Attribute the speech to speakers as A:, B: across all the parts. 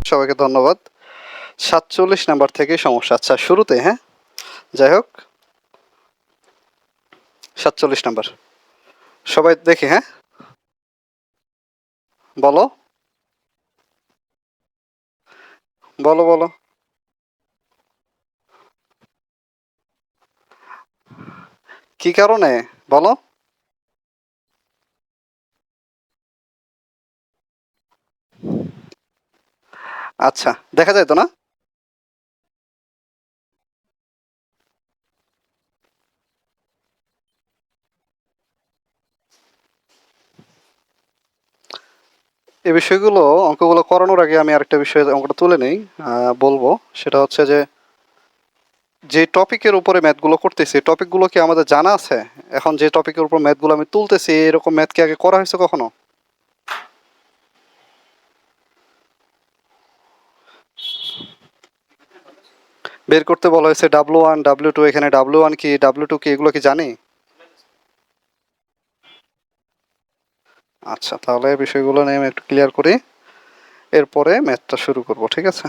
A: সবাইকে ধন্যবাদ। 47 নাম্বার থেকে সমস্যা। আচ্ছা শুরুতে, হ্যাঁ, যাই হোক 47 নাম্বার সবাই দেখি, হ্যাঁ, বলো বলো বলো। কি কারণে বলো? আচ্ছা, দেখা যায় তো না? এই বিষয়গুলো, অঙ্কগুলো করানোর আগে আমি আরেকটা বিষয়ে অঙ্কটা তুলে নেই, বলবো। সেটা হচ্ছে যে যে টপিকের উপরে ম্যাথগুলো করতেছি, টপিকগুলো কি আমাদের জানা আছে? এখন যে টপিকের উপর ম্যাথগুলো আমি তুলতেছি, এরকম ম্যাথ কি আগে করা হয়েছে কখনো? বের করতে বলা হয়েছে W1 W2, এখানে W1 কি W2 কি এগুলো কি জানি? আচ্ছা, তাহলে বিষয়গুলো নিয়ে আমি একটু ক্লিয়ার করি, এরপরে ম্যাথটা শুরু করব, ঠিক আছে?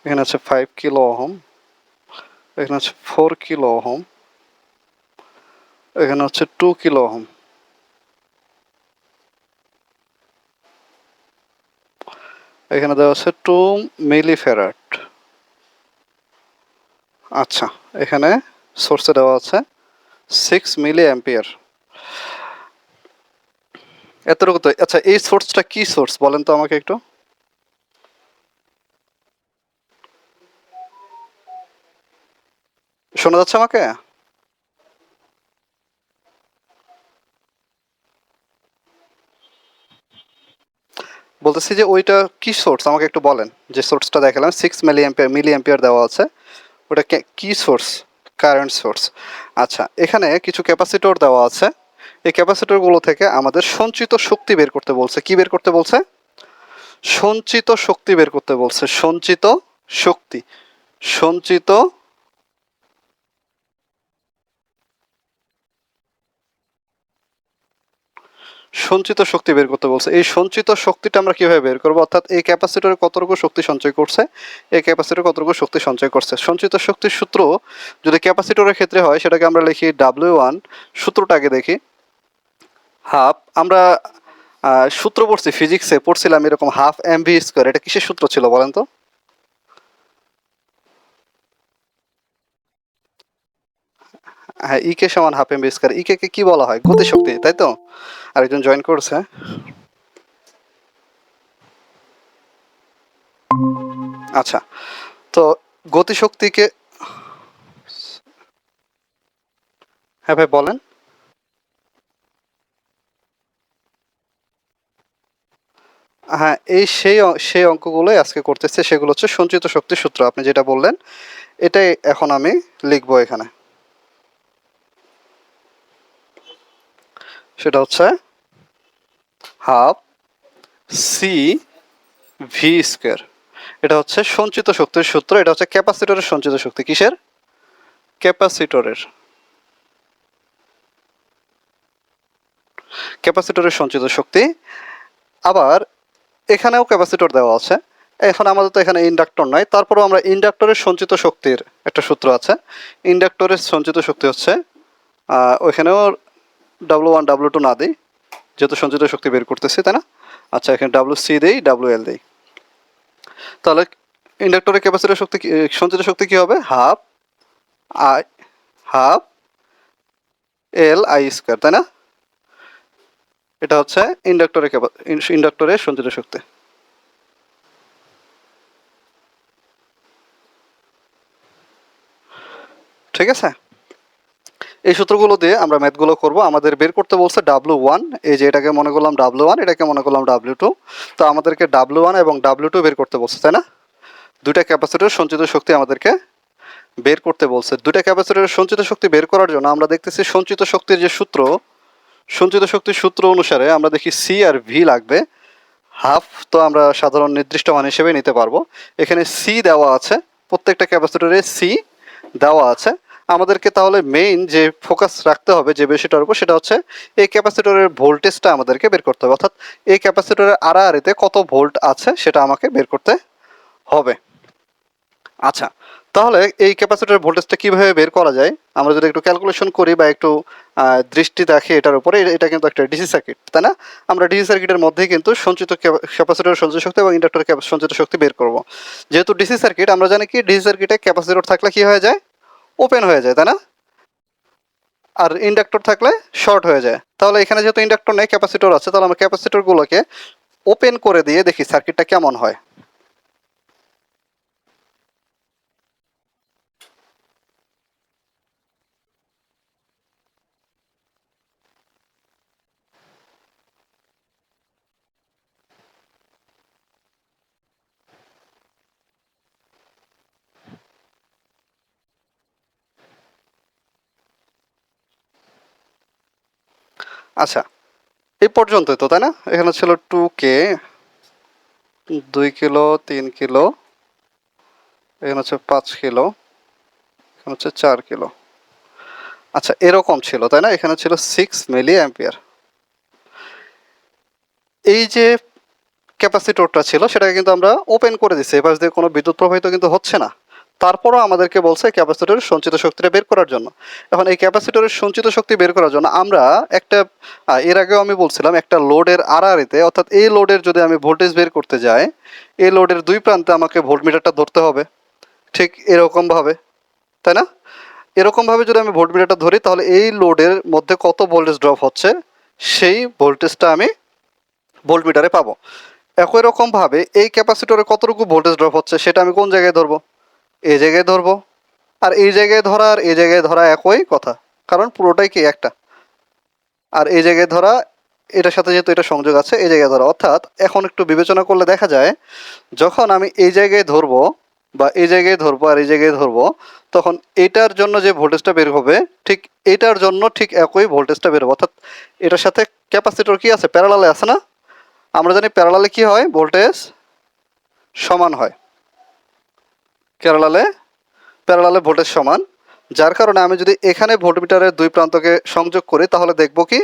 A: এখানে আছে 5 কিলো ওহম, এখানে আছে 4 কিলো ওহম, এখানে হচ্ছে 2 কিলো ওহম, এখানে দেওয়া আছে 2 মিলি ফ্যারাড। আচ্ছা, এখানে সোর্সে দেওয়া আছে 6 মিলি অ্যাম্পিয়ার। এতটুকু তো। আচ্ছা, এই সোর্সটা কি সোর্স বলেন তো আমাকে একটু। শোনা যাচ্ছে আমাকে? বলতেছি যে ওইটা কি সোর্স আমাকে একটু বলেন। যে সোর্সটা দেখালাম 6 মিলি অ্যাম্পিয়ার দেওয়া আছে, ওটা কি সোর্স? Current source. আচ্ছা, এখানে কিছু ক্যাপাসিটর দেওয়া আছে। এই ক্যাপাসিটরগুলো থেকে আমাদের সঞ্চিত শক্তি বের করতে বলছে। কি বের করতে বলছে? সঞ্চিত শক্তি বের করতে বলছে। সঞ্চিত শক্তি। সঞ্চিত সঞ্চিত শক্তি বের করতে বলছে। এই সঞ্চিত শক্তিটা আমরা কিভাবে বের করবো? অর্থাৎ এই ক্যাপাসিটরে কতটুকু শক্তি সঞ্চয় করছে, এই ক্যাপাসিটর কতটুকু শক্তি সঞ্চয় করছে। সঞ্চিত শক্তির সূত্র যদি ক্যাপাসিটরের ক্ষেত্রে হয়, সেটাকে আমরা লিখি W1। সূত্রটা আগে দেখি। হাফ, আমরা সূত্র পড়ছি, ফিজিক্সে পড়ছিলাম এরকম, হাফ এমভি স্কোয়ার। এটা কিসের সূত্র ছিল বলেন তো? হ্যাঁ, ইকে সমান হাফ এমভি স্কোয়ার। ইকে কে কি বলা হয়? গতিশক্তি, তাই তো? আরেকজন জয়েন করছে। আচ্ছা, তো গতিশক্তিকে, হ্যাঁ ভাই বলেন। হ্যাঁ, এই সেই অঙ্কগুলোই আজকে করতেছে। সেগুলো হচ্ছে সঞ্চিত শক্তির সূত্র, আপনি যেটা বললেন এটাই এখন আমি লিখবো এখানে। সেটা হচ্ছে হাফ সি ভি স্কোয়ার। এটা হচ্ছে সঞ্চিত শক্তির সূত্র। এটা হচ্ছে ক্যাপাসিটরের সঞ্চিত শক্তি। কিসের? ক্যাপাসিটরের। ক্যাপাসিটরের সঞ্চিত শক্তি। আবার এখানেও ক্যাপাসিটর দেওয়া আছে। এখন আমাদের তো এখানে ইন্ডাক্টর নাই, তারপরেও আমরা ইন্ডাক্টরের সঞ্চিত শক্তির একটা সূত্র আছে। ইন্ডাক্টরের সঞ্চিত শক্তি হচ্ছে, ওইখানেও W1 W2 না দিই, যেহেতু সঞ্চিত শক্তি বের করতেছি, তাই না? আচ্ছা, এখানে WC দেই, WL দেই। তাহলে ইন্ডাক্টরের ক্যাপাসিটর শক্তি সঞ্চিত শক্তি কি হবে? Half I, half L I square, তাই না? এটা হচ্ছে ইন্ডাক্টরের সঞ্চিত শক্তি। ঠিক আছে? এই সূত্রগুলো দিয়ে আমরা ম্যাথগুলো করব। আমাদের বের করতে বলছে W1। এই যে এটাকে মনে করলাম W1, এটাকে মনে করলাম W2। তো আমাদেরকে W1 এবং W2 বের করতে বলছে, তাই না? দুইটা ক্যাপাসিটর সঞ্চিত শক্তি আমাদেরকে বের করতে বলছে। দুইটা ক্যাপাসিটরের সঞ্চিত শক্তি বের করার জন্য আমরা দেখতেছি সঞ্চিত শক্তির যে সূত্র, সঞ্চিত শক্তির সূত্র অনুসারে আমরা দেখি সি আর ভি লাগবে। হাফ তো আমরা সাধারণ নির্দিষ্ট মান হিসেবে নিতে পারবো। এখানে সি দেওয়া আছে, প্রত্যেকটা ক্যাপাসিটরে সি দেওয়া আছে। আমাদেরকে তাহলে মেইন যে ফোকাস রাখতে হবে যে বিষয়টার উপর, সেটা হচ্ছে এই ক্যাপাসিটরের ভোল্টেজটা আমাদেরকে বের করতে হবে, অর্থাৎ এই ক্যাপাসিটরের আড়াআড়িতে কত ভোল্ট আছে সেটা আমাকে বের করতে হবে। আচ্ছা, তাহলে এই ক্যাপাসিটরের ভোল্টেজটা কিভাবে বের করা যায় আমরা যদি একটু ক্যালকুলেশন করি বা একটু দৃষ্টি রাখি এটার উপরে। এটা কিন্তু একটা ডিসি সার্কিট, তাই না? আমরা ডিসি সার্কিটের মধ্যেই কিন্তু সঞ্চিত ক্যাপাসিটরের সঞ্চিত শক্তি এবং ইন্ডাক্টরের সঞ্চিত শক্তি বের করব। যেহেতু ডিসি সার্কিট, আমরা জানি কি ডিসি সার্কিটে ক্যাপাসিটর থাকলে কি হয়ে যায়, ওপেন হয়ে যায়, তাই না? আর ইন্ডাক্টর থাকলে শর্ট হয়ে যায়। তাহলে এখানে যেহেতু ইন্ডাক্টর নেই, ক্যাপাসিটর আছে, তাহলে আমরা ক্যাপাসিটরগুলোকে ওপেন করে দিয়ে দেখি সার্কিটটা কেমন হয়। আচ্ছা, এই পর্যন্তই তো, তাই না? এখানে ছিল 2K, 2 কিলো, 3 কিলো, এখানে হচ্ছে 5 কিলো, এখানে হচ্ছে 4 কিলো। আচ্ছা, এরকম ছিল, তাই না? এখানে ছিল 6 মিলি অ্যাম্পিয়ার। এই যে ক্যাপাসিটরটা ছিল সেটাকে কিন্তু আমরা ওপেন করে দিচ্ছি, এপাশ দিয়ে কোনো বিদ্যুৎ প্রবাহিত কিন্তু হচ্ছে না। তারপরও আমাদেরকে বলছে ক্যাপাসিটরের সঞ্চিত শক্তিটা বের করার জন্য। এখন এই ক্যাপাসিটরের সঞ্চিত শক্তি বের করার জন্য আমরা একটা এর আগেও আমি বলছিলাম একটা লোডের আড়াআড়িতে, অর্থাৎ এই লোডের যদি আমি ভোল্টেজ বের করতে যাই, এই লোডের দুই প্রান্তে আমাকে ভোল্টমিটারটা ধরতে হবে, ঠিক এরকমভাবে, তাই না? এরকমভাবে যদি আমি ভোল্টমিটারটা ধরি তাহলে এই লোডের মধ্যে কত ভোল্টেজ ড্রপ হচ্ছে সেই ভোল্টেজটা আমি ভোল্টমিটারে পাবো। একই রকমভাবে এই ক্যাপাসিটরে কতটুকু ভোল্টেজ ড্রপ হচ্ছে সেটা আমি কোন জায়গায় ধরবো, এই জায়গায় ধরবো। আর এই জায়গায় ধরা আর এই জায়গায় ধরা একই কথা, কারণ পুরোটাই কি একটা। আর এই জায়গায় ধরা, এটার সাথে যেহেতু এটা সংযোগ আছে, এই জায়গায় ধরা, অর্থাৎ এখন একটু বিবেচনা করলে দেখা যায় যখন আমি এই জায়গায় ধরবো বা এই জায়গায় ধরবো আর এই জায়গায় ধরবো, তখন এটার জন্য যে ভোল্টেজটা বের হবে ঠিক এটার জন্য ঠিক একই ভোল্টেজটা বের হবে। অর্থাৎ এটার সাথে ক্যাপাসিটর কি আছে, প্যারালালে আছে না? আমরা জানি প্যারালালে কি হয়, ভোল্টেজ সমান হয়। প্যারালালে প্যারালালে ভোল্টেজ সমান, যার কারণে আমি যদি এখানে ভোল্টমিটারের দুই প্রান্তকে সংযোগ করি তাহলে দেখব কি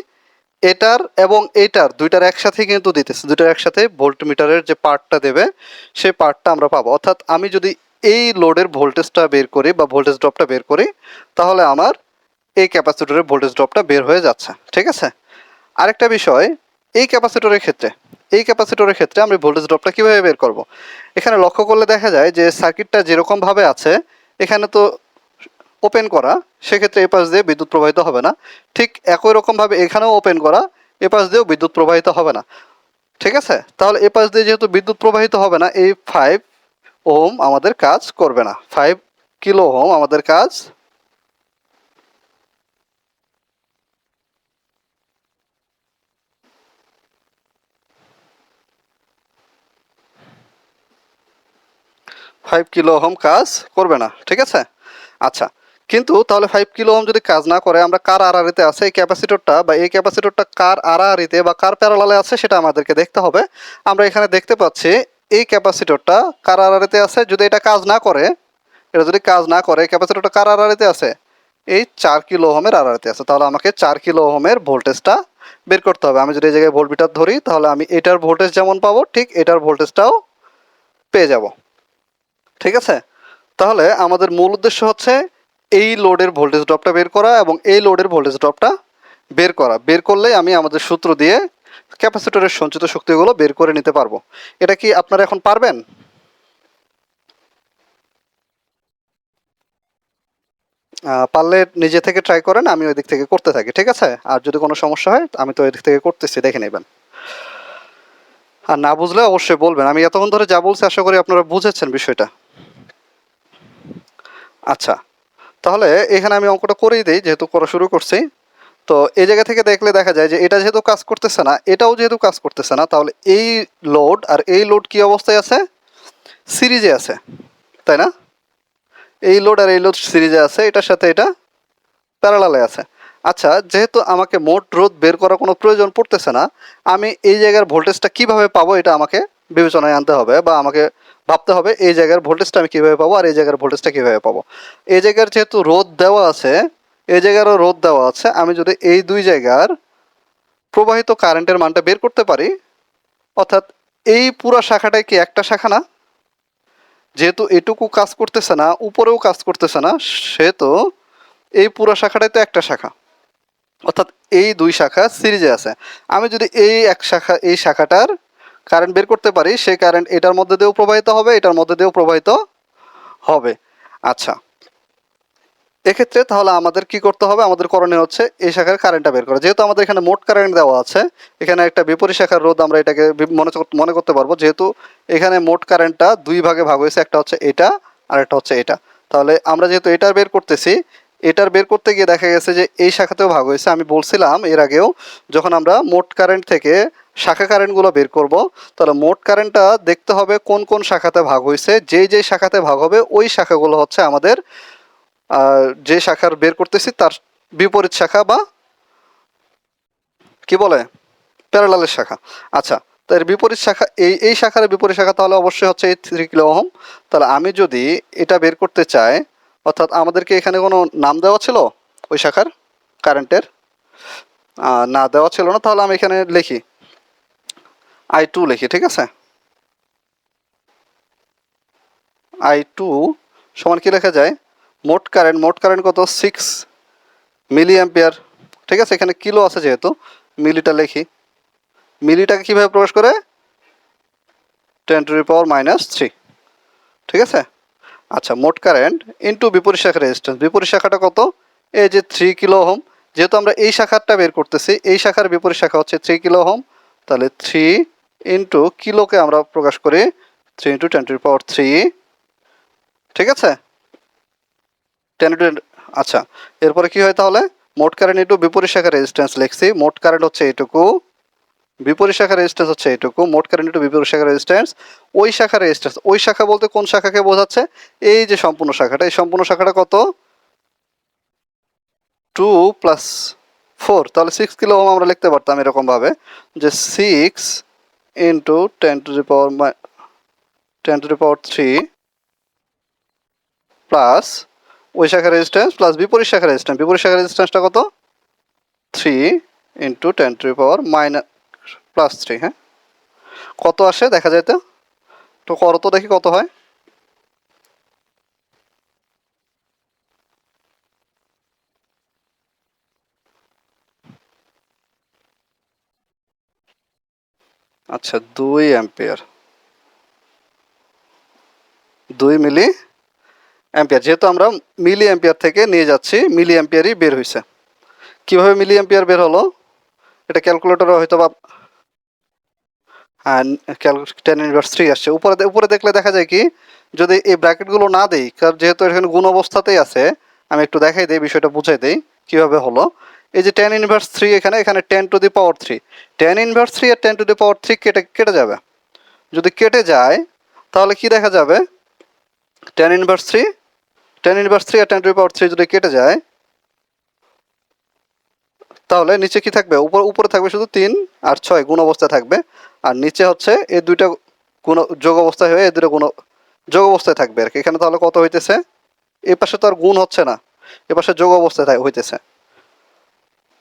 A: এটার এবং এইটার দুইটার একসাথে কিন্তু দিতেছে, দুইটার একসাথে ভোল্টমিটারের যে পার্টটা দেবে সেই পার্টটা আমরা পাবো। অর্থাৎ আমি যদি এই লোডের ভোল্টেজটা বের করি বা ভোল্টেজ ড্রপটা বের করি তাহলে আমার এই ক্যাপাসিটরের ভোল্টেজ ড্রপটা বের হয়ে যাচ্ছে, ঠিক আছে? আরেকটা বিষয়, এই ক্যাপাসিটরের ক্ষেত্রে আমরা ভোল্টেজ ড্রপটা কীভাবে বের করব? এখানে লক্ষ্য করলে দেখা যায় যে সার্কিটটা যেরকমভাবে আছে এখানে তো ওপেন করা, সেক্ষেত্রে এপাশ দিয়ে বিদ্যুৎ প্রবাহিত হবে না। ঠিক একই রকমভাবে এখানেও ওপেন করা, এপাশ দিয়েও বিদ্যুৎ প্রবাহিত হবে না, ঠিক আছে? তাহলে এপাশ দিয়ে যেহেতু বিদ্যুৎ প্রবাহিত হবে না, এই 5 ওহম আমাদের কাজ করবে না, 5 কিলো ওহম আমাদের কাজ 5 কিলো ওহম কাজ করবে না, ঠিক আছে? আচ্ছা, কিন্তু তাহলে 5 কিলো ওহম যদি কাজ না করে, আমরা কার আড়াআড়িতে আছে এই ক্যাপাসিটরটা, বা এই ক্যাপাসিটরটা কার আড়াআড়িতে বা কার প্যারালালে আছে সেটা আমাদেরকে দেখতে হবে। আমরা এখানে দেখতে পাচ্ছি এই ক্যাপাসিটরটা কার আড়াআড়িতে আছে। যদি এটা কাজ না করে, এটা যদি কাজ না করে, ক্যাপাসিটরটা কার আড়াআড়িতে আছে, এই 4 কিলো ওহমের আড়াআড়িতে আছে। তাহলে আমাকে 4 কিলো ওহমের ভোল্টেজটা বের করতে হবে। আমি যদি এই জায়গায় ভোল্টমিটার ধরি তাহলে আমি এটার ভোল্টেজ যেমন পাবো ঠিক এটার ভোল্টেজটাও পেয়ে যাব, ঠিক আছে? তাহলে আমাদের মূল উদ্দেশ্য হচ্ছে এই লোডের ভোল্টেজ ড্রপটা বের করা এবং এই লোডের ভোল্টেজ ড্রপটা বের করলেই আমি আমাদের সূত্র দিয়ে ক্যাপাসিটরের সঞ্চিত শক্তিগুলো বের করে নিতে পারবো। এটা কি আপনারা এখন পারবেন? পারলে নিজে থেকে ট্রাই করেন, আমি ওই দিক থেকে করতে থাকি, ঠিক আছে? আর যদি কোনো সমস্যা হয় আমি তো ওই দিক থেকে করতেছি, দেখে নেবেন। আর না বুঝলে অবশ্যই বলবেন। আমি এতক্ষণ ধরে যা বলছি আশা করি আপনারা বুঝেছেন বিষয়টা। আচ্ছা, তাহলে এখানে আমি অঙ্কটা করেই দিই যেহেতু করা শুরু করছি। তো এই জায়গা থেকে দেখলে দেখা যায় যে এটা যেহেতু কাজ করতেছে না, এটাও যেহেতু কাজ করতেছে না, তাহলে এই লোড আর এই লোড কি অবস্থায় আছে, সিরিজে আছে, তাই না? এই লোড আর এই লোড সিরিজে আছে, এটার সাথে এটা প্যারালালে আছে। আচ্ছা, যেহেতু আমাকে মোট রোধ বের করার কোনো প্রয়োজন পড়তেছে না, আমি এই জায়গার ভোল্টেজটা কিভাবে পাবো এটা আমাকে বিবেচনায় আনতে হবে, বা আমাকে ভাবতে হবে এই জায়গার ভোল্টেজটা আমি কিভাবে পাবো আর এই জায়গার ভোল্টেজটা কিভাবে পাবো। এই জায়গার যেহেতু রোধ দেওয়া আছে, এই জায়গারও রোধ দেওয়া আছে, আমি যদি এই দুই জায়গার প্রবাহিত কারেন্টের মানটা বের করতে পারি, অর্থাৎ এই পুরো শাখাটাই কি একটা শাখা না? যেহেতু এটুকু কাজ করতেছে না, উপরেও কাজ করতেছে না, সেহেতু এই পুরো শাখাটাই তো একটা শাখা, অর্থাৎ এই দুই শাখা সিরিজে আছে। আমি যদি এই এক শাখা, এই শাখাটার কারেন্ট বের করতে পারি, সেই কারেন্ট এটার মধ্যে দিয়েও প্রবাহিত হবে, এটার মধ্যে দিয়েও প্রবাহিত হবে। আচ্ছা, এক্ষেত্রে তাহলে আমাদের কি করতে হবে? আমাদের করণীয় হচ্ছে এই শাখার কারেন্টটা বের করা। যেহেতু আমাদের এখানে মোট কারেন্ট দেওয়া আছে, এখানে একটা বিপরীত শাখার রোধ আমরা এটাকে মনে করতে পারবো, যেহেতু এখানে মোট কারেন্টটা দুই ভাগে ভাগ হয়েছে, একটা হচ্ছে এটা আর একটা হচ্ছে এটা। তাহলে আমরা যেহেতু এটার বের করতেছি, এটার বের করতে গিয়ে দেখা গেছে যে এই শাখাতেও ভাগ হয়েছে। আমি বলছিলাম এর আগেও, যখন আমরা মোট কারেন্ট থেকে শাখা কারেন্টগুলো বের করব, তাহলে মোট কারেন্টটা দেখতে হবে কোন কোন শাখাতে ভাগ হয়েছে। যেই যেই শাখাতে ভাগ হবে ওই শাখাগুলো হচ্ছে আমাদের যে শাখার বের করতেছি তার বিপরীত শাখা, বা কি বলে, প্যারালালের শাখা। আচ্ছা, তো এর বিপরীত শাখা, এই শাখার বিপরীত শাখা তাহলে অবশ্যই হচ্ছে এই 3 কিলো ওহম। তাহলে আমি যদি এটা বের করতে চাই, অর্থাৎ আমাদেরকে এখানে কোনো নাম দেওয়া ছিল ওই শাখার কারেন্টের? না, দেওয়া ছিল না। তাহলে আমি এখানে লিখি I2 লিখি, ঠিক আছে? I2 সমান কি লেখা যায়? মোট কারেন্ট কত? 6 মিলি অ্যাম্পিয়ার। ঠিক আছে, এখানে কিলো আছে যেহেতু মিলিটা লিখি। মিলিটাকে কিভাবে প্রকাশ করে? 10⁻³ ঠিক আছে। আচ্ছা, মোট কারেন্ট ইন্টু বিপরীত শাখার রেজিস্ট্যান্স। বিপরীত শাখাটা কত? এই যে 3 কিলো ওহম। যেহেতু আমরা এই শাখাটা বের করতেছি, এই শাখার বিপরীত শাখা হচ্ছে 3 কিলো ওহম। তাহলে 3 ইন্টু কিলোকে আমরা প্রকাশ করি 3 × 10⁻³ ঠিক আছে, 10 আচ্ছা, এরপরে কি হয় তাহলে? মোট কারেন্ট ইন্টু বিপরীত শাখার রেজিস্ট্যান্স লিখছি। মোট কারেন্ট হচ্ছে এইটুকু, বিপরীত শাখার রেজিস্ট্যান্স হচ্ছে এইটুকু। মোট কারেন্ট ইন্টু বিপরীত শাখার রেজিস্ট্যান্স, ওই শাখার রেজিস্ট্যান্স। ওই শাখা বলতে কোন শাখাকে বোঝাচ্ছে? এই যে সম্পূর্ণ শাখাটা, এই সম্পূর্ণ শাখাটা কত? 2 + 4, তাহলে 6 কিলো ওহম আমরা লিখতে পারতাম এরকম ভাবে যে 6 ইন্টু 10⁻³ প্লাস ওই শাখার রেজিস্ট্যান্স প্লাস বিপরীত শাখার রেজিস্ট্যান্স। বিপরীত শাখার রেজিস্ট্যান্সটা কত? 3 × 10⁻³ হ্যাঁ, কত আসে দেখা যায় তো? তো করো তো দেখি কত হয়। আচ্ছা, 2 অ্যাম্পিয়ার, 2 মিলি অ্যাম্পিয়ার। যেহেতু আমরা মিলি অ্যাম্পিয়ার থেকে নিয়ে যাচ্ছি, মিলি অ্যাম্পিয়ারই বের হয়েছে। কিভাবে মিলি অ্যাম্পিয়ার বের হলো? এটা ক্যালকুলেটরে হয়তো বা, হ্যাঁ, 10⁻³ আসছে। উপরে উপরে দেখলে দেখা যায় কি, যদি এই ব্র্যাকেটগুলো না দেই, কারণ যেহেতু এখানে গুণ অবস্থাতেই আছে, আমি একটু দেখাই দিই, বিষয়টা বুঝাই দিই কিভাবে হলো। এই যে 10⁻³ এখানে, এখানে 10⁻³ 10⁻³ আর 10⁻³ কেটে কেটে যাবে। যদি কেটে যায় তাহলে কি দেখা যাবে? 10⁻³ 10⁻³ আর 10⁻³ যদি কেটে যায়, তাহলে নিচে কি থাকবে? উপরে থাকবে শুধু 3 আর 6 গুণ অবস্থায় থাকবে, আর নিচে হচ্ছে এই দুইটা গুণ যোগ অবস্থায় হয়ে এই দুটো গুণ যোগ অবস্থায় থাকবে আর কি। এখানে তাহলে কত হইতেছে? এই পাশে তো আর গুণ হচ্ছে না, এ পাশে যোগ অবস্থায় হইতেছে।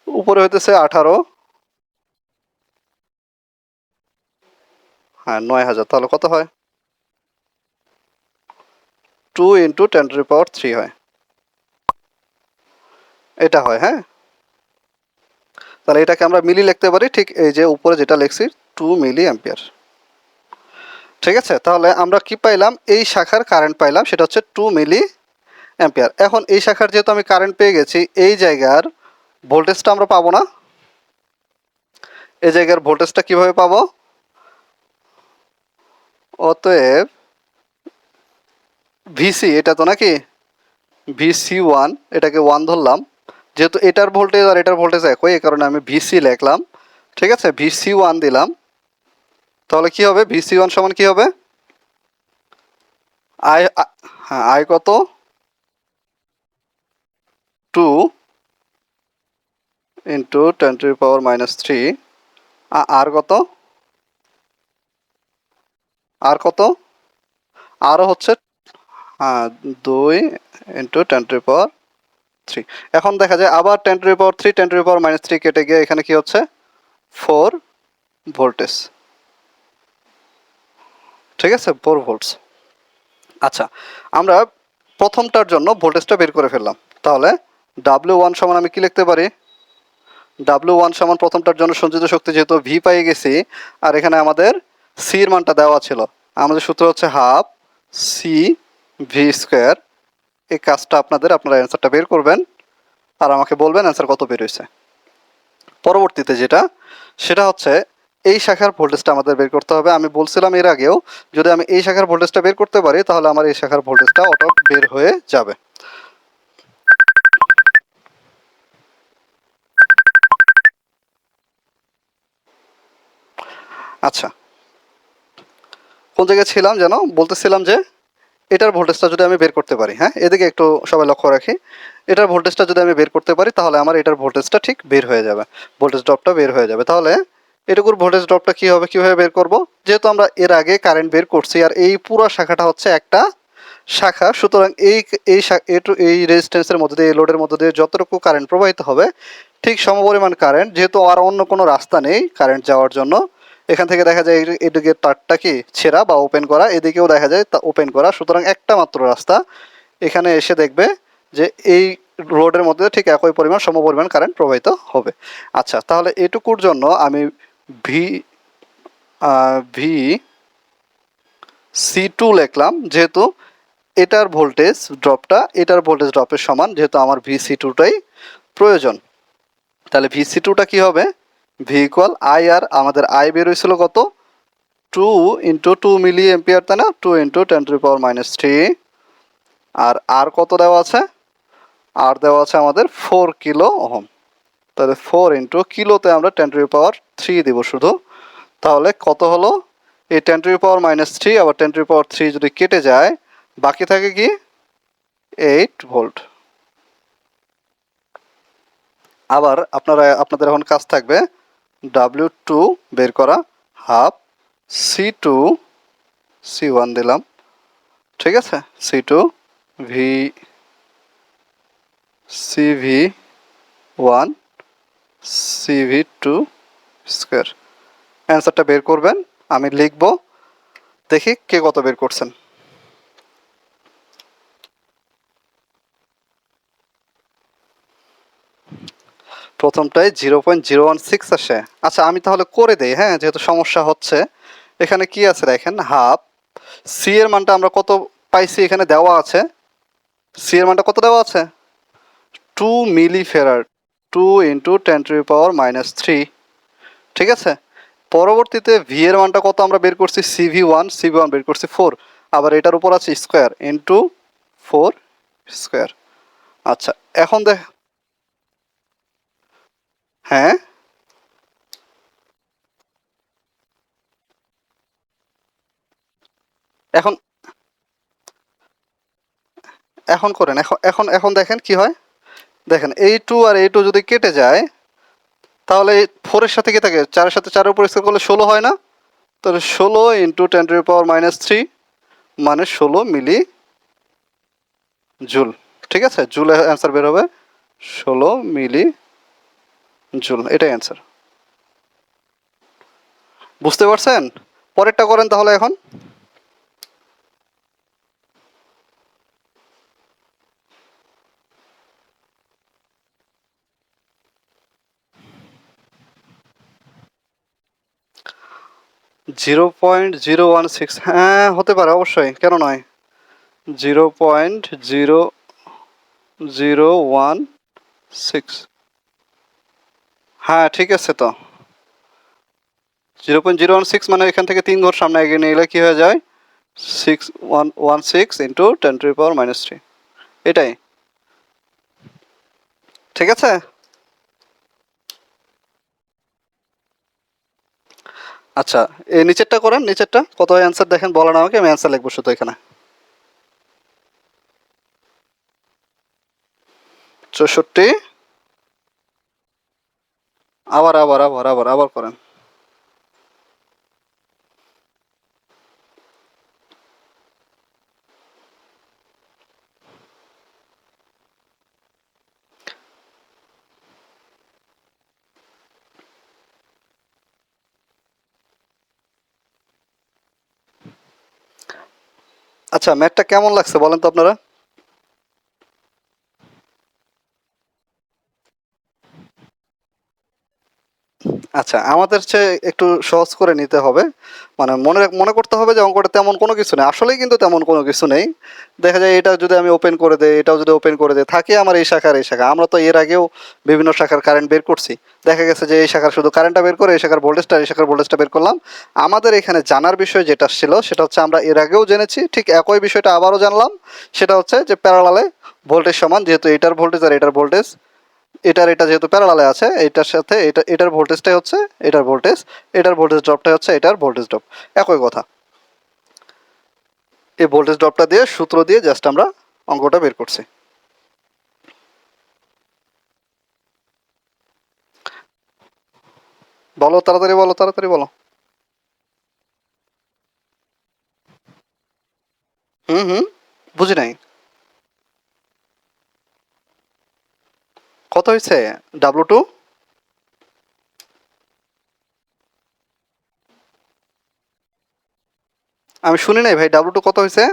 A: উপরে হইতেছে 18, হ্যাঁ 9000। তাহলে কত হয়? 2 × 10⁻³ হয়, এটা হয়। হ্যাঁ, তাহলে এটাকে আমরা মিলি লিখতে পারি, ঠিক এই যে উপরে যেটা লিখছি, 2 মিলি অ্যাম্পিয়ার। ঠিক আছে, তাহলে আমরা কি পাইলাম? এই শাখার কারেন্ট পাইলাম, সেটা হচ্ছে 2 মিলি অ্যাম্পিয়ার। এখন এই শাখার যেহেতু আমি কারেন্ট পেয়ে গেছি, এই জায়গার ভোল্টেজটা আমরা পাবো না? এই জায়গার ভোল্টেজটা কিভাবে পাবো? অতএব ভিসি, এটা তো নাকি VC1, এটাকে 1 ধরলাম, যেহেতু এটার ভোল্টেজ আর এটার ভোল্টেজ একই, এই কারণে আমি ভিসি লিখলাম। ঠিক আছে, VC1 দিলাম। তাহলে কি হবে? VC1 সমান কি হবে? আই, হ্যাঁ, আই কত? 2 ইন্টু 10⁻³ আর কত, আর কত, আরও হচ্ছে, হ্যাঁ 2 ইন্টু 10⁻³ এখন দেখা যায় আবার 10⁻³ 10⁻³ কেটে গিয়ে এখানে কি হচ্ছে 4 ভোল্টেজ, ঠিক আছে 4 ভোল্টস। আচ্ছা আমরা প্রথমটার জন্য ভোল্টেজটা বের করে ফেললাম, তাহলে W1 সমান আমি কি লিখতে পারি, W1 সমান প্রথমটার জন্য সঞ্চিত শক্তি যেহেতু ভি পেয়ে গেছি, আর এখানে আমাদের সি এর মানটা দেওয়া ছিল, আমাদের সূত্র হচ্ছে হাফ সি ভি স্কোয়ার। এই কাজটা আপনারা অ্যান্সারটা বের করবেন আর আমাকে বলবেন অ্যান্সার কত বের হয়েছে। পরবর্তীতে যেটা সেটা হচ্ছে এই শাখার ভোল্টেজটা আমাদের বের করতে হবে। আমি বলছিলাম এর আগেও যদি আমি এই শাখার ভোল্টেজটা বের করতে পারি তাহলে আমার এই শাখার ভোল্টেজটা অটো বের হয়ে যাবে। আচ্ছা কোন জায়গায় ছিলাম যেন, বলতেছিলাম যে এটার ভোল্টেজটা যদি আমি বের করতে পারি, হ্যাঁ এদিকে একটু সবাই লক্ষ্য রাখি, এটার ভোল্টেজটা যদি আমি বের করতে পারি তাহলে আমার এটার ভোল্টেজটা ঠিক বের হয়ে যাবে, ভোল্টেজ ড্রপটা বের হয়ে যাবে। তাহলে এটুকুর ভোল্টেজ ড্রপটা কী হবে, কীভাবে বের করব, যেহেতু আমরা এর আগে কারেন্ট বের করছি আর এই পুরো শাখাটা হচ্ছে একটা শাখা, সুতরাং এই এই এই রেজিস্ট্যান্সের মধ্যে দিয়ে এই লোডের মধ্যে দিয়ে যতটুকু কারেন্ট প্রবাহিত হবে ঠিক সমপরিমাণ কারেন্ট, যেহেতু আর অন্য কোনো রাস্তা নেই কারেন্ট যাওয়ার জন্য, এখান থেকে দেখা যায় এদিকে তারটা কি ছেঁড়া বা ওপেন করা, এদিকেও দেখা যায় তা ওপেন করা, সুতরাং একটা মাত্র রাস্তা, এখানে এসে দেখবে যে এই রোডের মধ্যে ঠিক একই পরিমাণ সমপরিমাণ কারেন্ট প্রবাহিত হবে। আচ্ছা তাহলে এটুকুর জন্য আমি ভি ভি সি টু লিখলাম, যেহেতু এটার ভোল্টেজ ড্রপের সমান, যেহেতু আমার ভি সি টুটাই প্রয়োজন, তাহলে ভি সি টুটা কী হবে, ভি ইকুয়াল আই, আর আমাদের আই বের হয়েছিল কত 2 × 2 মিলি এম্পিয়ার, তাই না, 2 × 10⁻³ আর কত দেওয়া আছে, আর দেওয়া আছে আমাদের 4 কিলো ওহম, তাহলে 4 কিলোতে আমরা 10⁻³ দিব শুধু, তাহলে কত হলো, এই 10⁻³ আবার 10⁻³ যদি কেটে যায় বাকি থাকে কি 8 ভোল্ট। আবার আপনাদের এখন কাজ থাকবে W2 বের করা, হাফ সি2 সি1 দিলাম, ঠিক আছে C two V CV1 CV2 square. অ্যান্সারটা বের করবেন, আমি লিখব, দেখি কে কত বের করছেন। প্রথমটায় 0.016 আসে। আচ্ছা আমি তাহলে করে দেই, হ্যাঁ যেহেতু সমস্যা হচ্ছে। এখানে কি আছে দেখেন, হাফ সি এর মানটা আমরা কত পাইছি, এখানে দেওয়া আছে সি এর মানটা কত দেওয়া আছে 2 মিলি ফেরাড, 2 × 10⁻³ ঠিক আছে। পরবর্তীতে ভি এর মানটা কত আমরা বের করছি CV1 বের করছি 4, আবার এটার উপর আছে স্কোয়ার ইন্টু 4 স্কোয়ার। আচ্ছা এখন হ্যাঁ এখন এখন করেন, এখন এখন এখন দেখেন কি হয়, দেখেন এই 2 আর এই 2 যদি কেটে যায় তাহলে 4 এর সাথে কি থাকে, 4 এর সাথে 4 এর উপর স্কোয়ার করলে 16 হয় না, তাহলে 16 × 10⁻³ মানে 16 মিলি জুল, ঠিক আছে, জুলে অ্যান্সার বের হবে 16 মিলি জুল, এটাই অ্যান্সার। বুঝতে পারছেন, পরেরটা করেন তাহলে এখন। 0.016, হ্যাঁ হতে পারে অবশ্যই, কেন নয়, 0.0016, হ্যাঁ ঠিক আছে তো, 0.016 মানে এখান থেকে 3 ঘর সামনে এগিয়ে নিয়ে এলে কি হয়ে যায় 6116 × 10⁻³ এটাই, ঠিক আছে। আচ্ছা এই নিচেরটা করেন, নিচেরটা কত অ্যান্সার দেখেন বলেন আমাকে, আমি অ্যান্সার লিখবো শুধু এখানে। 64 আবার আবার আবার আবার আবার করেন। আচ্ছা, ম্যাথটা কেমন লাগছে বলেন তো আপনারা? আচ্ছা, আমাদের চেয়ে একটু সহজ করে নিতে হবে। মানে মনে মনে করতে হবে যে অঙ্কটা তেমন কোনো কিছু নেই, আসলেই কিন্তু তেমন কোনো কিছু নেই। দেখা যায় এটা যদি আমি ওপেন করে দেই, এটাও যদি ওপেন করে দেই, থাকে আমার এই শাখার এই শাখা। আমরা তো এর আগেও বিভিন্ন শাখার কারেন্ট বের করছি। দেখা গেছে যে এই শাখার শুধু কারেন্টটা বের করে এই শাখার ভোল্টেজটা এই শাখার ভোল্টেজটা বের করলাম। আমাদের এখানে জানার বিষয় যেটা ছিল সেটা হচ্ছে আমরা এর আগেও জেনেছি, ঠিক একই বিষয়টা আবারও জানলাম। সেটা হচ্ছে যে প্যারালালে ভোল্টেজ সমান, যেহেতু এটার ভোল্টেজ আর এটার ভোল্টেজ, এটা যেহেতু প্যারালালে আছে, এটার সাথে এটার ভোল্টেজটাই হচ্ছে এটার ভোল্টেজ, এটার ভোল্টেজ ড্রপটাই হচ্ছে এটার ভোল্টেজ ড্রপ। একই কথা। এই ভোল্টেজ ড্রপটা দিয়ে সূত্র দিয়ে জাস্ট আমরা অঙ্কটা বের করছি। বলো তাড়াতাড়ি, বলো তাড়াতাড়ি, বলো। হুম হুম, বুঝি নাই। কত হয়েছে? W2? আমি শুনি নাই ভাই, W2 কত হয়েছে?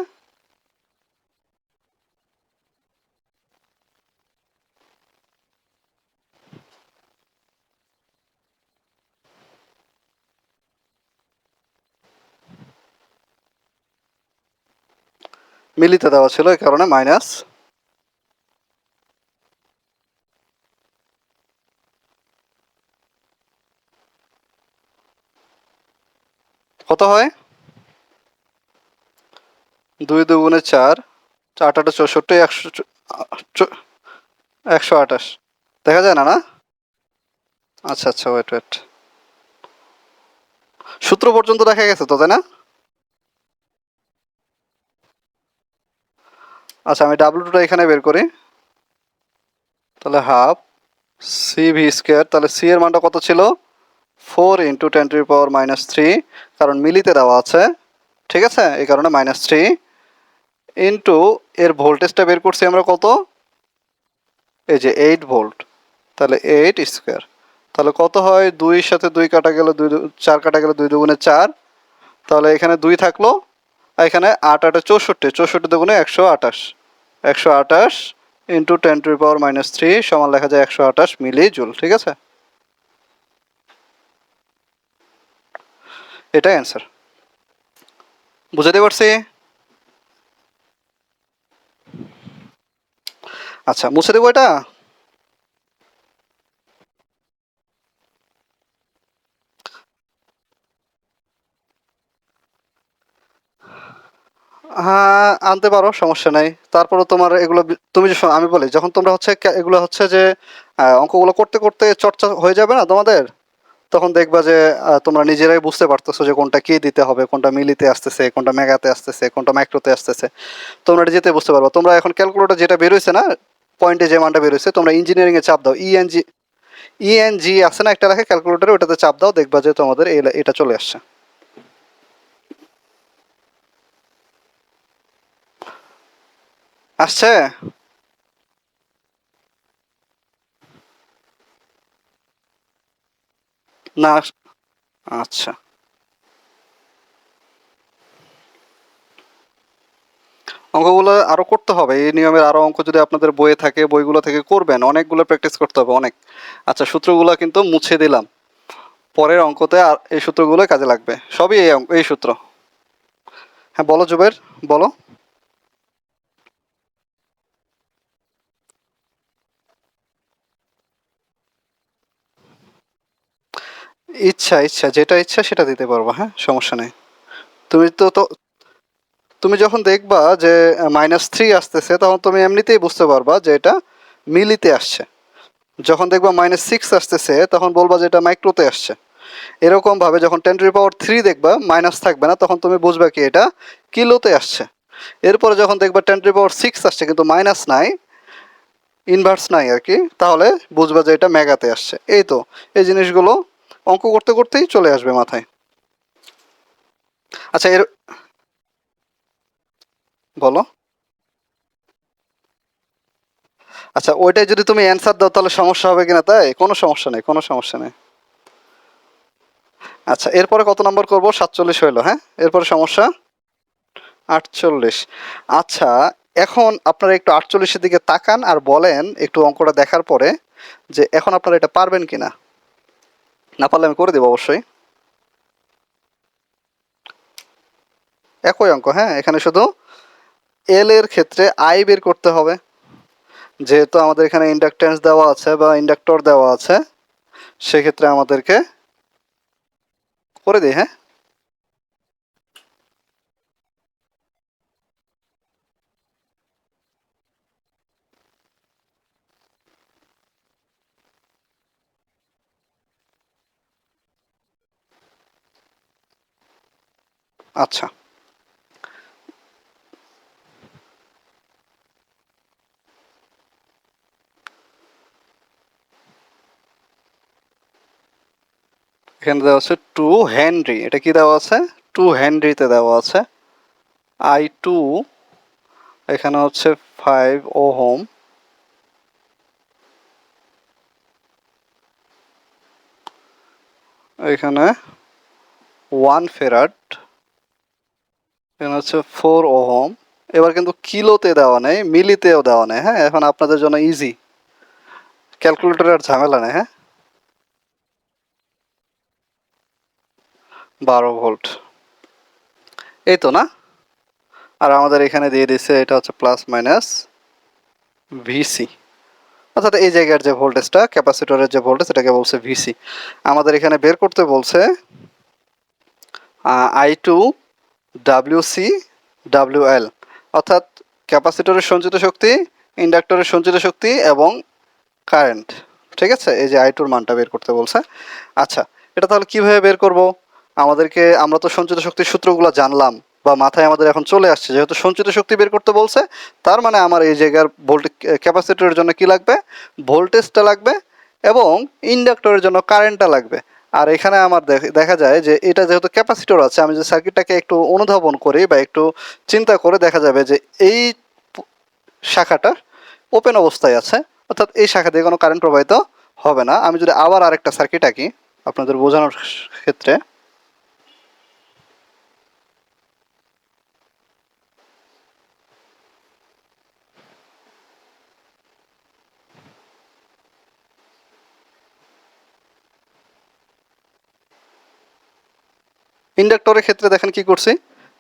A: মিলিতে দেওয়া ছিল, এই কারণে মাইনাস। কত হয়? 2 2 গুণে 4, 4 8 64, 128। দেখা যায় না না? আচ্ছা আচ্ছা, ওয়েট ওয়েট। সূত্র পর্যন্ত দেখা গেছে তো, তাই না? আচ্ছা, আমি W2টা এখানে বের করি। তাহলে হাফ সি ভি স্কোয়ার, তাহলে সি এর মানটা কত ছিল? 4 × 10⁻³ কারণ মিলিতে দেওয়া আছে, ঠিক আছে, এই কারণে -3 ইন্টু এর ভোল্টেজটা বের করছি আমরা কত? এই যে 8 ভোল্ট। তাহলে 8 স্কোয়ার। তাহলে কত হয়? 2-এর সাথে 2 কাটা গেল, 4 কাটা গেল, 2 2 গুণে 4। তাহলে এখানে 2 থাকলো, আর এখানে 8 8 64, 64 দুগুণে 128, 128 ইন্টু 10⁻³ সমান লেখা যায় 128 মিলি জুল, ঠিক আছে? এটাই অ্যান্সার। বুঝাতে পারছি? আচ্ছা, মুছে দেবো এটা? হ্যাঁ, আনতে পারো, সমস্যা নাই। তারপরে তোমার এগুলো তুমি যে আমি বলি, যখন তোমরা হচ্ছে এগুলো হচ্ছে যে অঙ্কগুলো করতে করতে চর্চা হয়ে যাবে না তোমাদের, তখন দেখবা যে তোমরা নিজেরাই বুঝতে পারতেছো যে কোনটা কি দিতে হবে, কোনটা মিলিতে আসতেছে, কোনটা মেগাতে আসতেছে, কোনটা মাইক্রোতে আসতেছে। তোমরা যেতে বুঝতে পারবা। তোমরা এখন ক্যালকুলেটর যেটা বেরোইছে না, পয়েন্টে যে মানটা বেরোইছে, তোমরা ইঞ্জিনিয়ারিং এ চাপ দাও, ইএনজি আছে না একটা লেখা ক্যালকুলেটরে, ওটাতে চাপ দাও, দেখবা যে তোমাদের এটা চলে আসছে। আসছে না? আচ্ছা, অঙ্কগুলো আরো করতে হবে। এই নিয়মের আরো অঙ্ক যদি আপনাদের বইয়ে থাকে, বইগুলো থেকে করবেন, অনেকগুলো প্র্যাকটিস করতে হবে, অনেক। আচ্ছা, সূত্রগুলো কিন্তু মুছে দিলাম, পরের অঙ্কতে আর এই সূত্রগুলো কাজে লাগবে, সবই এই সূত্র। হ্যাঁ বলো জুবের, বলো। ইচ্ছা ইচ্ছা যেটা ইচ্ছা সেটা দিতে পারবো, হ্যাঁ, সমস্যা নেই। তুমি তো তুমি যখন দেখবা যে -3 আসতেছে, তখন তুমি এমনিতেই বুঝতে পারবা যে এটা মিলিতে আসছে। যখন দেখবা -6 আসতেছে, তখন বলবা যে এটা মাইক্রোতে আসছে। এরকম ভাবে যখন 10⁻³ দেখবা মাইনাস থাকবে না, তখন তুমি বুঝবা কি এটা কিলোতে আসছে। এরপরে যখন দেখবা 10⁻6 আসছে কিন্তু মাইনাস নাই, ইনভার্স নাই আর কি, তাহলে বুঝবা যে এটা মেগাতে আসছে। এই তো, এই জিনিসগুলো অঙ্ক করতে করতেই চলে আসবে মাথায়। আচ্ছা এর, বলো। আচ্ছা ওইটাই যদি তুমি অ্যান্সার দাও তাহলে সমস্যা হবে কিনা, তাই কোনো সমস্যা নেই, কোনো সমস্যা নেই। আচ্ছা এরপরে কত নম্বর করব, 47 হইলো, হ্যাঁ এরপরে সমস্যা 48। আচ্ছা এখন আপনারা একটু 48-এর দিকে তাকান আর বলেন একটু অঙ্কটা দেখার পরে যে এখন আপনারা এটা পারবেন কিনা। না পারলে আমি করে দেবো অবশ্যই। একই অঙ্ক, হ্যাঁ এখানে শুধু এল এর ক্ষেত্রে আই বের করতে হবে, যেহেতু আমাদের এখানে ইন্ডাকটেন্স দেওয়া আছে বা ইন্ডাক্টর দেওয়া আছে, সেক্ষেত্রে আমাদেরকে করে দিই, হ্যাঁ। আচ্ছা এখানে দেওয়া আছে 2 হেনরি, এটা কি দেওয়া আছে, 2 হেনরিতে দেওয়া আছে। I2 এখানে হচ্ছে 5 ওহম, এখানে 1 ফেরাড, এখানে হচ্ছে 4 ওহম। এবার কিন্তু কিলোতে দেওয়া নেই, মিলিতেও দেওয়া নেই, হ্যাঁ এখন আপনাদের জন্য ইজি, ক্যালকুলেটরের ঝামেলা নেই, হ্যাঁ। 12 ভোল্ট, এই তো না। আর আমাদের এখানে দিয়ে দিছে এটা হচ্ছে প্লাস মাইনাস ভিসি, অর্থাৎ এই জায়গার যে ভোল্টেজটা, ক্যাপাসিটরের যে ভোল্টেজ এটাকে বলছে ভিসি। আমাদের এখানে বের করতে বলছে I2 WC WL, অর্থাৎ ক্যাপাসিটরের সঞ্চিত শক্তি, ইন্ডাক্টরের সঞ্চিত শক্তি এবং কারেন্ট। ঠিক আছে, এই যে I2 এর মানটা বের করতে বলছে। আচ্ছা এটা তাহলে কিভাবে বের করব, আমাদেরকে, আমরা তো সঞ্চিত শক্তির সূত্রগুলো জানলাম বা মাথায় আমাদের এখন চলে আসছে, যেহেতু সঞ্চিত শক্তি বের করতে বলছে, তার মানে আমার এই জায়গার ভোল্টেজ, ক্যাপাসিটরের জন্য কি লাগবে, ভোল্টেজটা লাগবে এবং ইন্ডাক্টরের জন্য কারেন্টটা লাগবে। আর এখানে আমার দেখা যায় যে এটা যেহেতু ক্যাপাসিটর আছে, আমি যে সার্কিটটাকে একটু অনুধাবন করি বা একটু চিন্তা করে দেখা যাবে যে এই শাখাটা ওপেন অবস্থায় আছে, অর্থাৎ এই শাখা দিয়ে কোনো কারেন্ট প্রবাহিত হবে না। আমি যদি আবার আরেকটা সার্কিট আঁকি আপনাদের বোঝানোর ক্ষেত্রে, ইন্ডাক্টরের ক্ষেত্রে দেখেন কি করছি,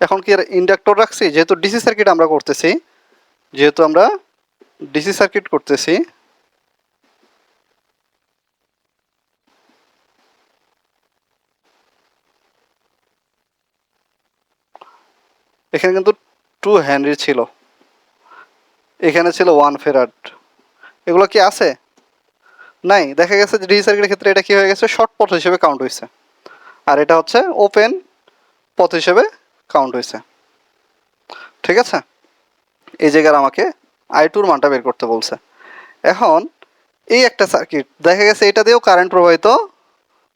A: এখন কি আর ইন্ডাক্টর রাখছি, যেহেতু ডিসি সার্কিট আমরা করতেছি, যেহেতু আমরা ডিসি সার্কিট করতেছি, এখানে কিন্তু 2 হেনরি ছিল, এখানে ছিল 1 ফেরাড, এগুলো কি আছে, নাই। দেখা গেছে যে ডিসি সার্কিটের ক্ষেত্রে এটা কি হয়ে গেছে, শর্ট পথ হিসেবে কাউন্ট হয়েছে, আর এটা হচ্ছে ওপেন পথ হিসেবে কাউন্ট হয়েছে। ঠিক আছে, এই জায়গার আমাকে I2 এর মানটা বের করতে বলছে। এখন এই একটা সার্কিট দেখা গেছে এটা দিয়েও কারেন্ট প্রবাহিত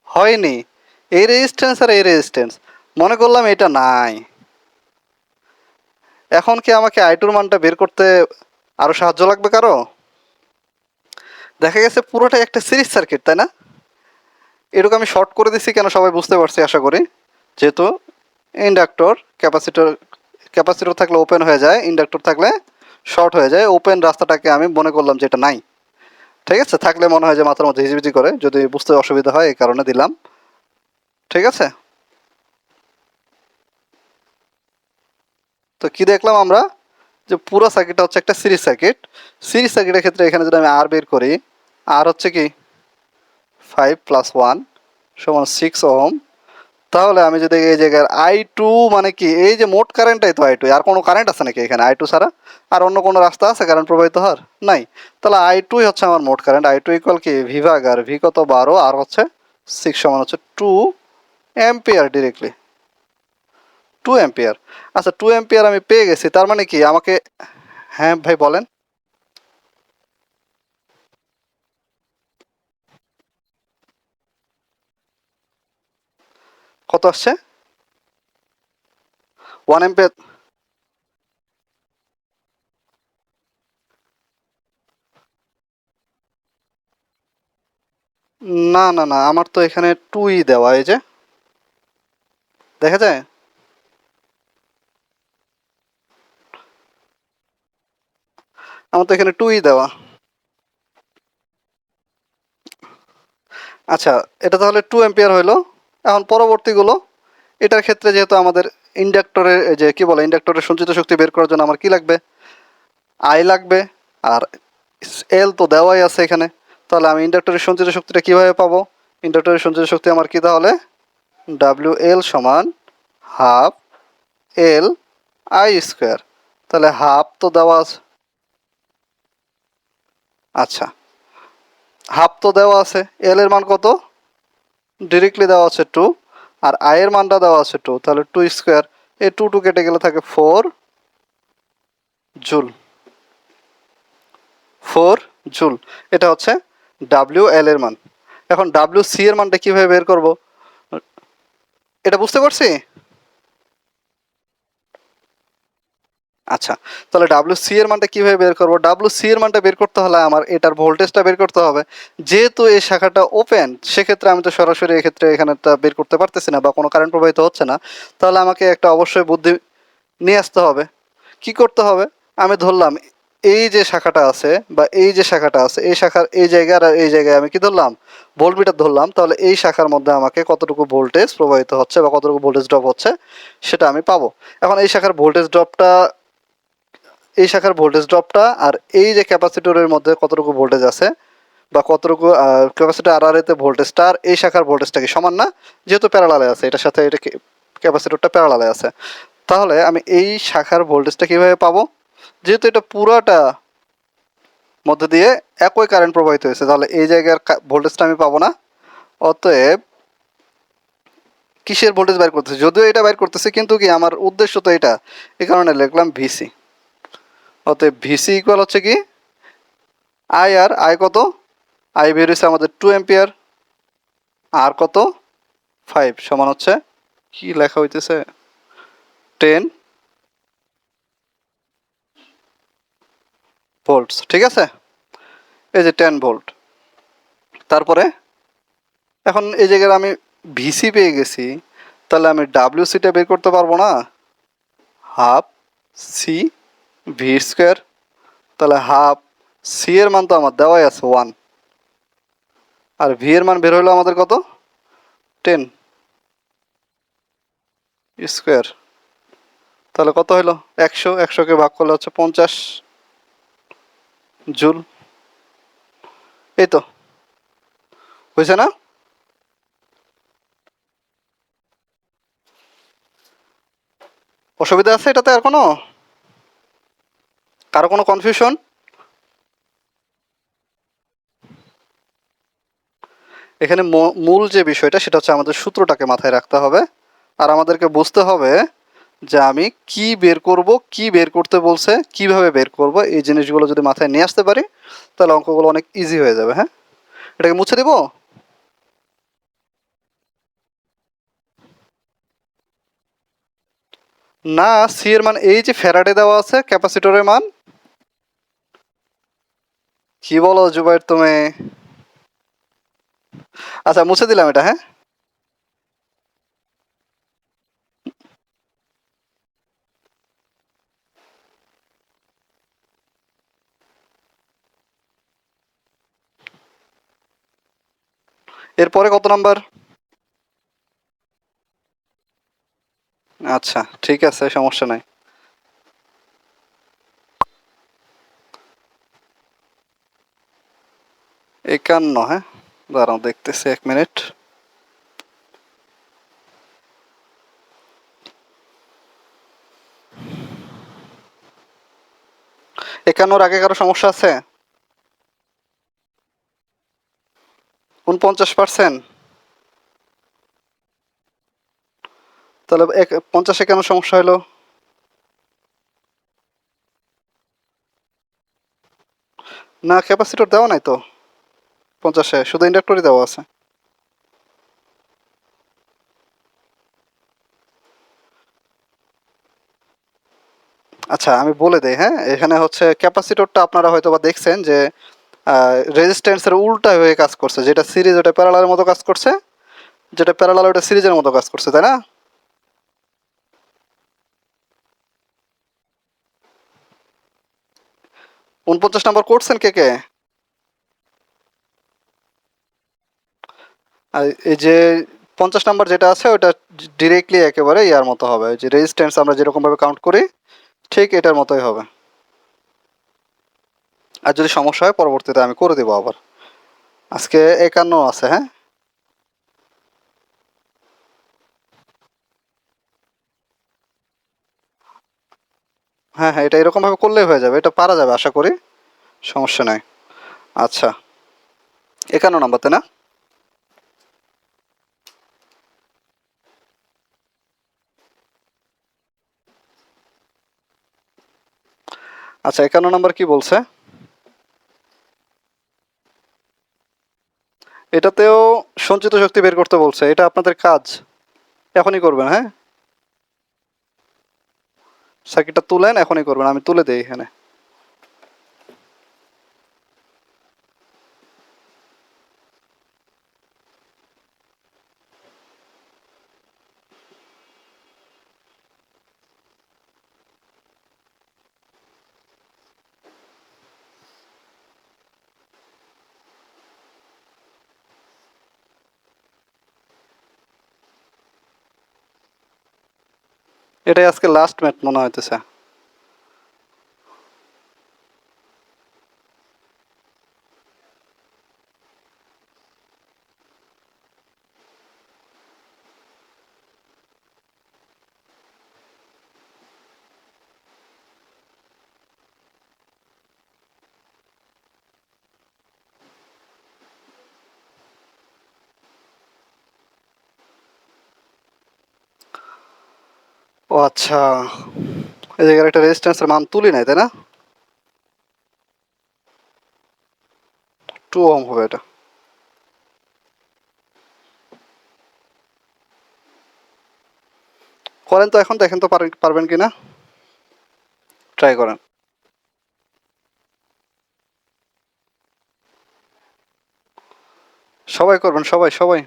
A: হয়নি, এই রেজিস্ট্যান্স আর এই রেজিস্ট্যান্স, মনে করলাম এটা নাই। এখন কি আমাকে I2 এর মানটা বের করতে আরো সাহায্য লাগবে কারো, দেখা গেছে পুরোটাই একটা সিরিজ সার্কিট, তাই না। এটুকু আমি শর্ট করে দিছি কেন, সবাই বুঝতে পারছি আশা করি, যেহেতু ইন্ডাক্টর ক্যাপাসিটর, ক্যাপাসিটর থাকলে ওপেন হয়ে যায়, ইন্ডাক্টর থাকলে শর্ট হয়ে যায়, ওপেন রাস্তাটাকে আমি মনে করলাম যে এটা নাই। ঠিক আছে, থাকলে মনে হয় যে মাথার মধ্যে হিজিবিজি করে, যদি বুঝতে অসুবিধা হয় এই কারণে দিলাম। ঠিক আছে, তো কি দেখলাম আমরা, যে পুরো সার্কিটটা হচ্ছে একটা সিরিজ সার্কিট। সিরিজ সার্কিটের ক্ষেত্রে এখানে যদি আমি আর বের করি, আর হচ্ছে কি 5 + 1 = 6 ওহম, তাহলে আমি যদি এই জায়গায় I2 মানে কি, এই যে মোট কারেন্টটাই তো I2, আর কোনো কারেন্ট আছে নাকি এখানে I2 ছাড়া, আর অন্য কোনো রাস্তা আছে কারেন্ট প্রবাহিত হওয়ার, নাই। তাহলে I2 হচ্ছে আমার মোট কারেন্ট, I2 ইকুয়াল কি ভি ভাগ আর, ভি কত 12 আর হচ্ছে 6 সমান হচ্ছে 2 অ্যাম্পিয়ার, ডিরেক্টলি 2 অ্যাম্পিয়ার। আচ্ছা 2 অ্যাম্পিয়ার আমি পেয়ে গেছি, তার মানে কি আমাকে, হ্যাঁ ভাই বলেন। কত আসছে? 1 অ্যাম্পিয়ার। না না না, আমার তো এখানে 2 দেওয়া, এই যে দেখা যায়। আমার তো এখানে 2 দেওয়া। আচ্ছা, এটা তাহলে 2 অ্যাম্পিয়ার হইলো। এখন পরবর্তীগুলো, এটার ক্ষেত্রে যেহেতু আমাদের ইন্ডাক্টরের যে কি বলে ইন্ডাক্টরের সঞ্চিত শক্তি বের করার জন্য আমার কি লাগবে? আই লাগবে। আর এল তো দেওয়াই আছে এখানে। তাহলে আমি ইন্ডাক্টরের সঞ্চিত শক্তিটা কিভাবে পাবো? ইন্ডাক্টরের সঞ্চিত শক্তি আমার কি তাহলে? ডাব্লিউ এল সমান হাফ এল আই স্কোয়ার। তাহলে হাফ তো দেওয়া আছে। আচ্ছা, হাফ তো দেওয়া আছে। এল এর মান কত? ডিরেক্টলি দেওয়া আছে 2। আর আই এর মানটা দেওয়া আছে 2, তাহলে 2 স্কোয়ার। এই 2 কেটে গেলে থাকে 4 জুল। 4 জুল। এটা হচ্ছে ডাব্লিউ এল এর মান। এখন ডাব্লিউ সি এর মানটা কিভাবে বের করব? এটা বুঝতে পারছি। আচ্ছা, তাহলে ডাব্লিউ সি এর মানটা কিভাবে বের করব? ডাব্লিউ সি এর মানটা বের করতে হলে আমার এটার ভোল্টেজটা বের করতে হবে। যেহেতু এই শাখাটা ওপেন, সেক্ষেত্রে আমি তো সরাসরি এক্ষেত্রে এখানে বের করতে পারতেছি না বা কোনো কারেন্ট প্রবাহিত হচ্ছে না। তাহলে আমাকে একটা অবশ্যই বুদ্ধি নিয়ে আসতে হবে। কি করতে হবে? আমি ধরলাম এই যে শাখাটা আছে বা এই যে শাখাটা আছে, এই শাখার এই জায়গায় আর এই জায়গায় আমি কি ধরলাম? ভোল্টমিটার ধরলাম। তাহলে এই শাখার মধ্যে আমাকে কতটুকু ভোল্টেজ প্রবাহিত হচ্ছে বা কতটুকু ভোল্টেজ ড্রপ হচ্ছে সেটা আমি পাবো। এখন এই শাখার ভোল্টেজ ড্রপটা আর এই যে ক্যাপাসিটরের মধ্যে কতটুকু ভোল্টেজ আছে বা কতটুকু ক্যাপাসিটর আর এতে ভোল্টেজটা আর এই শাখার ভোল্টেজটা কি সমান না? যেহেতু প্যারালালে আছে, এটার সাথে এটা ক্যাপাসিটরটা প্যারালালে আছে। তাহলে আমি এই শাখার ভোল্টেজটা কিভাবে পাবো? যেহেতু এটা পুরাটা মধ্যে দিয়ে একই কারেন্ট প্রবাহিত হয়েছে, তাহলে এই জায়গার ভোল্টেজটা আমি পাবো না। অতএব কিসের ভোল্টেজ বাইর করতেছে? যদিও এটা বাইর করতেছে, কিন্তু কি আমার উদ্দেশ্য তো এটা, এই কারণে লিখলাম ভিসি। অতএব ভিসি ইকুয়াল হচ্ছে কি আই। আর আই কত? আই বের হয়েছে আমাদের 2 অ্যাম্পিয়ার। আর কত? 5 সমান হচ্ছে কি লেখা হইতেছে 10 ভোল্টস। ঠিক আছে, এই যে 10 ভোল্ট। তারপরে এখন এই জায়গায় আমি ভিসি পেয়ে গেছি, তাহলে আমি ডাব্লিউসিটা বের করতে পারবো না? Half C V square. তাহলে হাফ সি এর মান তো আমার দেওয়াই আছে 1, আর ভি এর মান বের হলো আমাদের কত? 10 স্কোয়ার। তাহলে কত হলো? 100কে ভাগ করলে হচ্ছে 50 জুল। এই তো হয়েছে না? অসুবিধা আছে এটাতে আর কোনো? কারো কোনো কনফিউশন? এখানে মূল যে বিষয়টা সেটা হচ্ছে আমাদের সূত্রটাকে মাথায় রাখতে হবে। আর আমাদেরকে বুঝতে হবে যে আমি কি বের করব, কি বের করতে বলছে, কিভাবে বের করব, এই জিনিসগুলো যদি মাথায় নিয়ে আসতে পারি তাহলে অঙ্কগুলো অনেক ইজি হয়ে যাবে। হ্যাঁ, এটাকে মুছে দিব। না, সি এর মান এই যে ফ্যারাডে দেওয়া আছে ক্যাপাসিটরের মান। কি বলো জুবাইর তুমি? আচ্ছা, মুছে দিলাম এটা। হ্যাঁ, এরপরে কত নাম্বার? আচ্ছা, ঠিক আছে, সমস্যা নাই। 51। হ্যাঁ, দাঁড়াও দেখতেছি 1 মিনিট। 51 আগে কারো সমস্যা আছে? 49%। তাহলে 50-এ কেন সমস্যা হলো? না, ক্যাপাসিটর দেওয়া নাই তো 50-এ, শুধু ইন্ডাক্টরই দেওয়া আছে। আচ্ছা আমি বলে দেই, হ্যাঁ, এখানে হচ্ছে ক্যাপাসিটরটা আপনারা হয়তো বা দেখছেন যে রেজিস্ট্যান্সের উল্টা হয়ে কাজ করছে, যেটা সিরিজ ওটা প্যারালালের মতো কাজ করছে, যেটা প্যারালাল ওটা সিরিজের মতো কাজ করছে, তাই না? 49 নাম্বার করছেন কে কে? আর এই যে 50 নাম্বার যেটা আছে ওটা ডিরেক্টলি একেবারে ইয়ার মতো হবে, ওই যে রেজিস্ট্যান্স আমরা যেরকম ভাবে কাউন্ট করি ঠিক এটার মতোই হবে। আর যদি সমস্যা হয় পরবর্তীতে আমি করে দেবো আবার। আজকে 51 আছে, হ্যাঁ। হ্যাঁ হ্যাঁ, এটা এরকম ভাবে করলেই হয়ে যাবে, এটা পারা যাবে আশা করি, সমস্যা নাই। আচ্ছা, 51 নাম্বার তাই না? আচ্ছা, 51 নাম্বার কি বলছে? এটাতেও সঞ্চিত শক্তি বের করতে বলছে, এটা আপনাদের কাজ, এখনই করবেন, হ্যাঁ। সার্কিটটা তুলেন, এখনই করবেন, আমি তুলে দেই এখানে। এটাই আজকে লাস্ট ম্যাচ মনে হইতেছে। ও আচ্ছা, এই জায়গায় একটা রেজিস্ট্যান্সের মান তুলি নাই তাই না? 2 ওহম হবে এটা। করেন তো, এখন দেখেন তো পারবেন কিনা, ট্রাই করেন। সবাই করবেন, সবাই সবাই।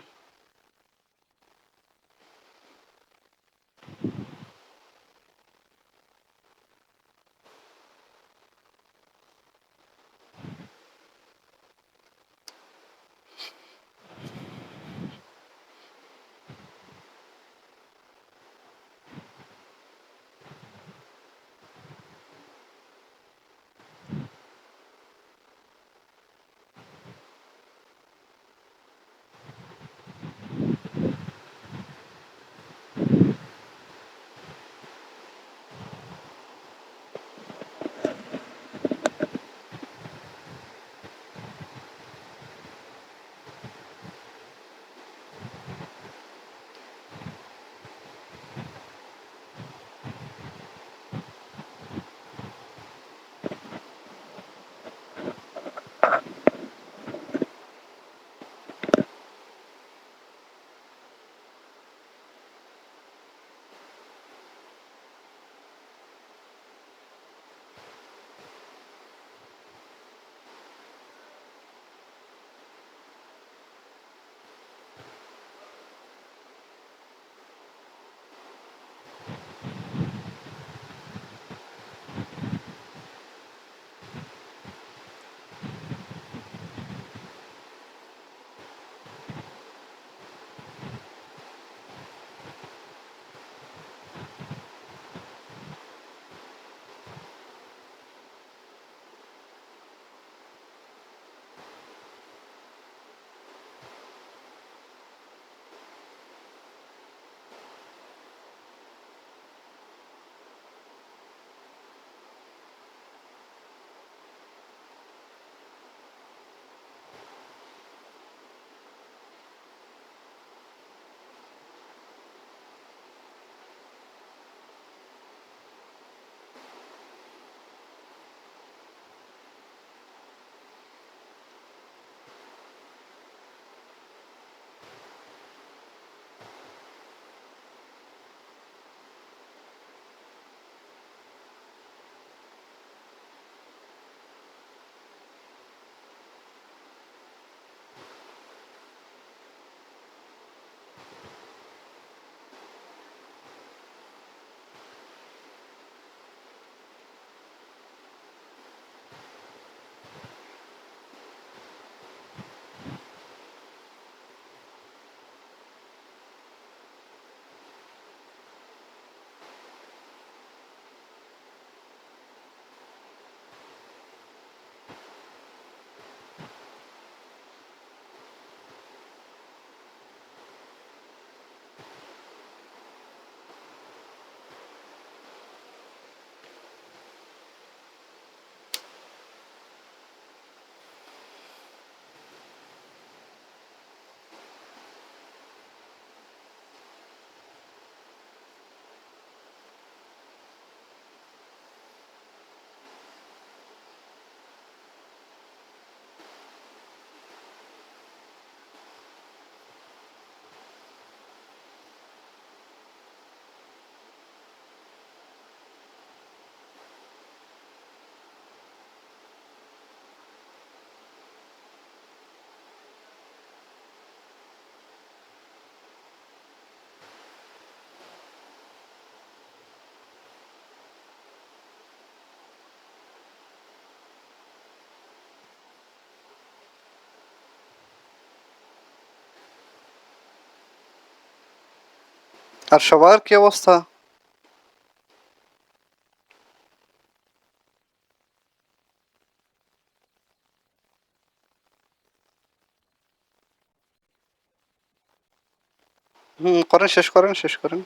A: আর সবার কি অবস্থা? করেন, শেষ করেন, শেষ করেন।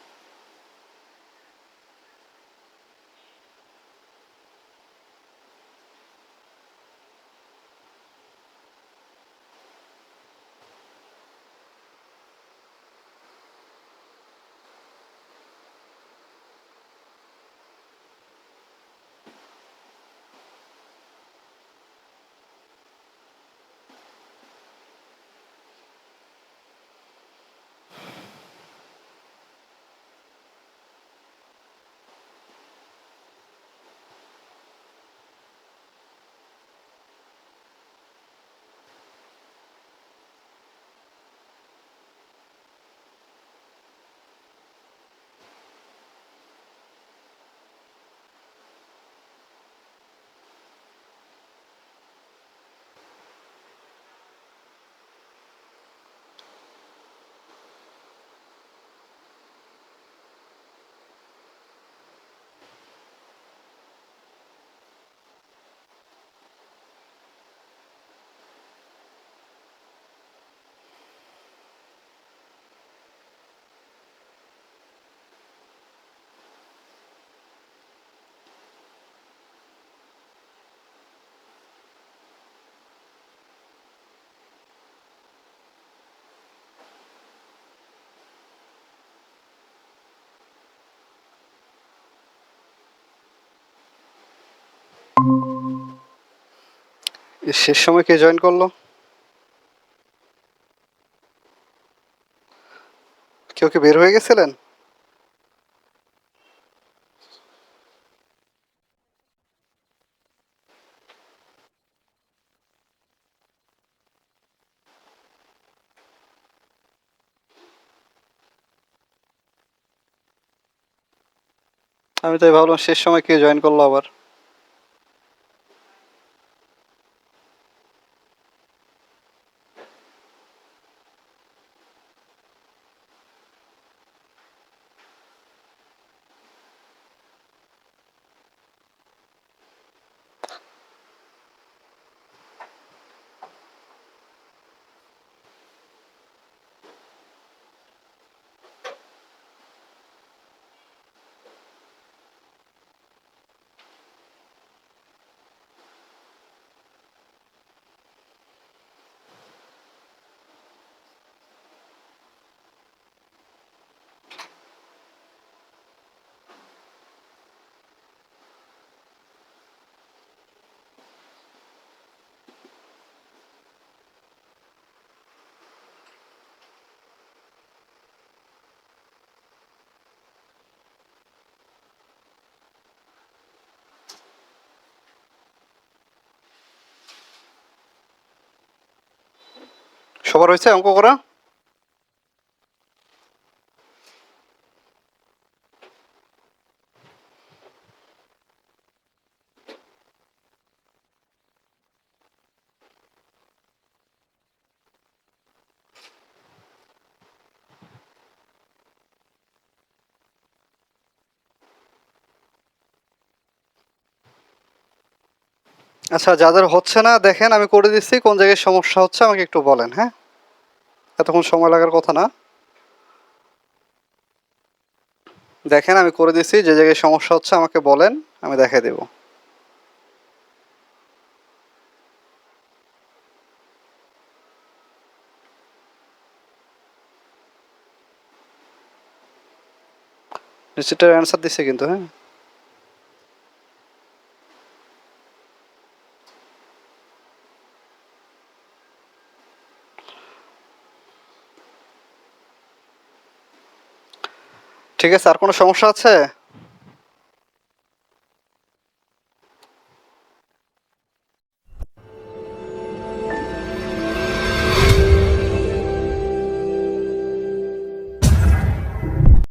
A: শেষ সময় কে জয়েন করলো? কেউ কি বের হয়ে গেছিলেন? আমি তাই ভাবলাম শেষ সময় কে জয়েন করলো আবার। সবার হয়েছে অঙ্ক করা? আচ্ছা, যাদের হচ্ছে না দেখেন আমি করে দিচ্ছি, কোন জায়গায় সমস্যা হচ্ছে আমাকে একটু বলেন, হ্যাঁ? এতক্ষণ সময় লাগার কথা না। দেখেন আমি করে দিচ্ছি, যে জায়গায় সমস্যা হচ্ছে আমাকে বলেন, আমি দেখাই দেব। নিশ্চিতটার অ্যান্সার দিচ্ছে কিন্তু, হ্যাঁ? ঠিক আছে, আর কোনো সমস্যা আছে?